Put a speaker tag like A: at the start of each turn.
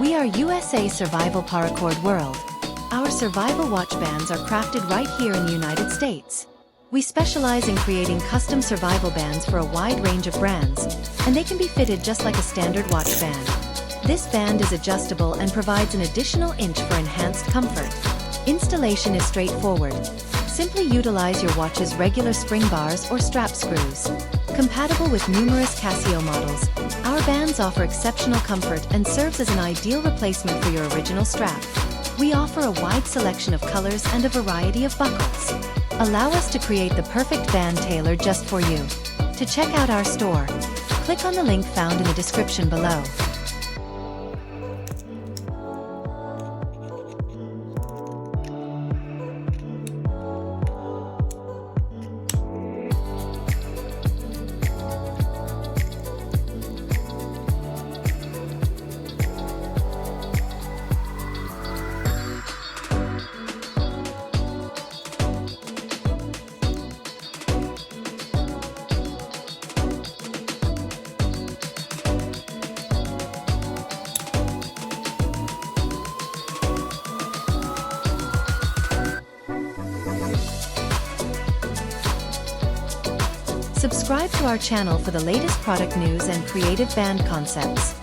A: We are USA Survival Paracord World. Our survival watch bands are crafted right here in the United States. We specialize in creating custom survival bands for a wide range of brands, and they can be fitted just like a standard watch band. This band is adjustable and provides an additional inch for enhanced comfort. Installation is straightforward. Simply utilize your watch's regular spring bars or strap screws. Compatible with numerous Casio models, our bands offer exceptional comfort and serves as an ideal replacement for your original strap. We offer a wide selection of colors and a variety of buckles. Allow us to create the perfect band tailored just for you. To check out our store, click on the link found in the description below. Subscribe to our channel for the latest product news and creative band concepts.